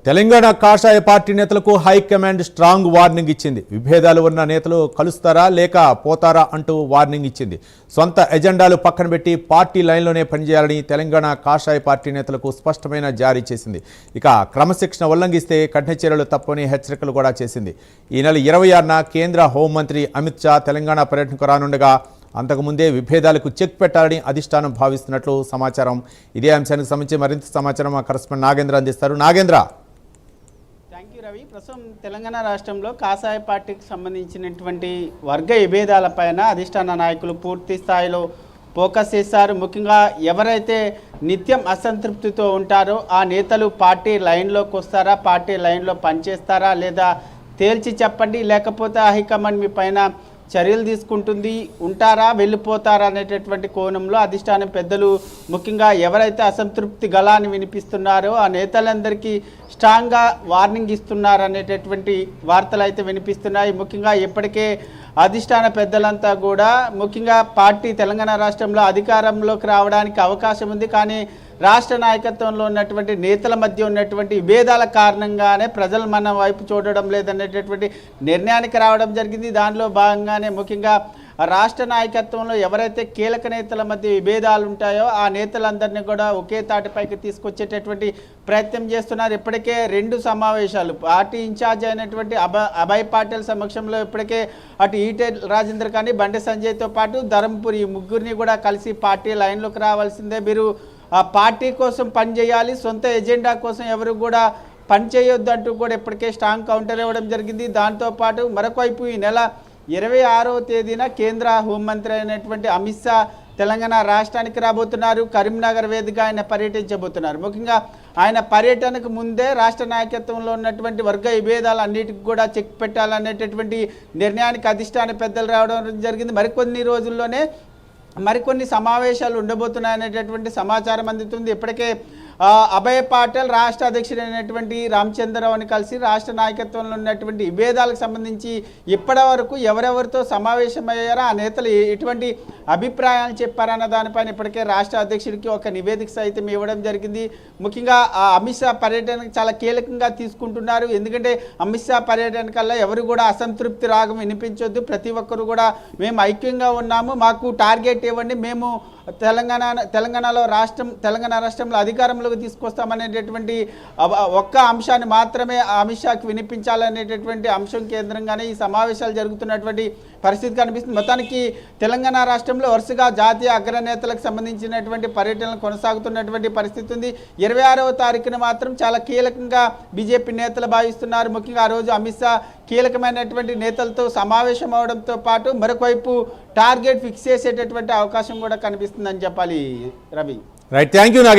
తెలంగాణ కాషాయ పార్టీ నేతలకు high command strong warning ఇచ్చింది. విభేదాలు ఉన్న నేతలు కలుస్తారా లేక పోతారా అంటూ వార్నింగ్ ఇచ్చింది. సొంత ఎజెండాలు పక్కన పెట్టి పార్టీ లైన్లోనే పనిచేయాలని తెలంగాణ కాషాయ పార్టీ నేతలకు స్పష్టమైన జారీ చేసింది. ఇక క్రమశిక్షణ ఉల్లంఘిస్తే కఠిన చర్యలు తప్పని హెచ్చరికలు కూడా చేసింది. ఈ నెల 26న కేంద్ర హోంమంత్రి అమిత్ షా తెలంగాణ పర్యటనకు రానుండగా అంతకుముందే విభేదాలకు చెక్ పెట్టాలని అధిష్టానం భావిస్తున్నట్లు సమాచారం. ఇదే అంశానికి సంబంధించి మరింత సమాచారం మా కరెస్పాండెంట్ నాగేంద్ర అందిస్తారు. నాగేంద్ర. Thank you Ravi. ప్రస్తుతం తెలంగాణ రాష్ట్రంలో కాషాయ పార్టీకి సంబంధించినటువంటి వర్గ విభేదాలపైన అధిష్టాన నాయకులు పూర్తి స్థాయిలో ఫోకస్ చేశారు. ముఖ్యంగా ఎవరైతే నిత్యం అసంతృప్తితో ఉంటారో ఆ నేతలు పార్టీ లైన్లోకి వస్తారా, పార్టీ లైన్లో పనిచేస్తారా లేదా తేల్చి చెప్పండి, లేకపోతే హైకమాండ్ మీ పైన చర్యలు తీసుకుంటుంది, ఉంటారా వెళ్ళిపోతారా అనేటటువంటి కోణంలో అధిష్టానం పెద్దలు ముఖ్యంగా ఎవరైతే అసంతృప్తి గళాన్ని వినిపిస్తున్నారో ఆ నేతలందరికీ స్ట్రాంగ్గా వార్నింగ్ ఇస్తున్నారు అనేటటువంటి వార్తలు అయితే వినిపిస్తున్నాయి. ముఖ్యంగా ఇప్పటికే అధిష్టాన పెద్దలంతా కూడా ముఖ్యంగా పార్టీ తెలంగాణ రాష్ట్రంలో అధికారంలోకి రావడానికి అవకాశం ఉంది, కానీ రాష్ట్ర నాయకత్వంలో ఉన్నటువంటి నేతల మధ్య ఉన్నటువంటి విభేదాల కారణంగానే ప్రజలు మన వైపు చూడడం లేదనేటటువంటి నిర్ణయానికి రావడం జరిగింది. దానిలో భాగంగానే ముఖ్యంగా రాష్ట్ర నాయకత్వంలో ఎవరైతే కీలక నేతల మధ్య విభేదాలు ఉంటాయో ఆ నేతలందరినీ కూడా ఒకే తాటిపైకి తీసుకొచ్చేటటువంటి ప్రయత్నం చేస్తున్నారు. ఇప్పటికే 2 సమావేశాలు పార్టీ ఇన్ఛార్జ్ అయినటువంటి అభయ్ పాటిల్ సమక్షంలో ఇప్పటికే అటు ఈటెల రాజేందర్ కానీ బండి సంజయ్తో పాటు ధర్మపురి ముగ్గురిని కూడా కలిసి పార్టీ లైన్లోకి రావాల్సిందే, మీరు ఆ పార్టీ కోసం పనిచేయాలి, సొంత ఎజెండా కోసం ఎవరు కూడా పనిచేయొద్దు అంటూ కూడా ఇప్పటికే స్ట్రాంగ్ కౌంటర్ ఇవ్వడం జరిగింది. దాంతోపాటు మరొకవైపు ఈ నెల 26వ తేదీన కేంద్ర హోంమంత్రి అయినటువంటి అమిత్ షా తెలంగాణ రాష్ట్రానికి రాబోతున్నారు. కరీంనగర్ వేదికగా ఆయన పర్యటించబోతున్నారు. ముఖ్యంగా ఆయన పర్యటనకు ముందే రాష్ట్ర నాయకత్వంలో ఉన్నటువంటి వర్గ విభేదాలు అన్నిటికీ కూడా చెక్ పెట్టాలనేటటువంటి నిర్ణయానికి అధిష్టాన పెద్దలు రావడం జరిగింది. మరికొన్ని రోజుల్లోనే మరికొన్ని సమావేశాలు ఉండబోతున్నాయనేటటువంటి సమాచారం అందుతుంది. ఇప్పటికే అభయ్ పాటిల్ రాష్ట్ర అధ్యక్షుడైనటువంటి రామచంద్రరావుని కలిసి రాష్ట్ర నాయకత్వంలో ఉన్నటువంటి విభేదాలకు సంబంధించి ఇప్పటి వరకు ఎవరెవరితో సమావేశమయ్యారో ఆ నేతలు ఎటువంటి అభిప్రాయాలు చెప్పారన్న దానిపైన ఇప్పటికే రాష్ట్ర అధ్యక్షుడికి ఒక నివేదిక సైతం ఇవ్వడం జరిగింది. ముఖ్యంగా అమిత్ షా పర్యటనకు చాలా కీలకంగా తీసుకుంటున్నారు. ఎందుకంటే అమిత్ షా పర్యటన కల్లా ఎవరు కూడా అసంతృప్తి రాగం వినిపించొద్దు, ప్రతి ఒక్కరు కూడా మేము ఐక్యంగా ఉన్నాము, మాకు టార్గెట్ ఇవ్వండి, మేము తెలంగాణ రాష్ట్రంలో అధికారంలోకి తీసుకొస్తామనేటటువంటి ఒక్క అంశాన్ని మాత్రమే అమిత్ షాకి వినిపించాలనేటటువంటి అంశం కేంద్రంగానే ఈ సమావేశాలు జరుగుతున్నటువంటి పరిస్థితి కనిపిస్తుంది. మొత్తానికి తెలంగాణ రాష్ట్రంలో వరుసగా జాతీయ అగ్రనేతలకు సంబంధించినటువంటి పర్యటనలు కొనసాగుతున్నటువంటి పరిస్థితి ఉంది. 26వ తారీఖున మాత్రం చాలా కీలకంగా బీజేపీ నేతలు భావిస్తున్నారు. ముఖ్యంగా ఆ రోజు అమిత్ షా కీలకమైనటువంటి నేతలతో సమావేశం అవడంతో పాటు మరొకవైపు టార్గెట్ ఫిక్స్ చేసేటటువంటి అవకాశం కూడా కనిపిస్తుందని చెప్పాలి Ravi. Right, thank you Nagendra.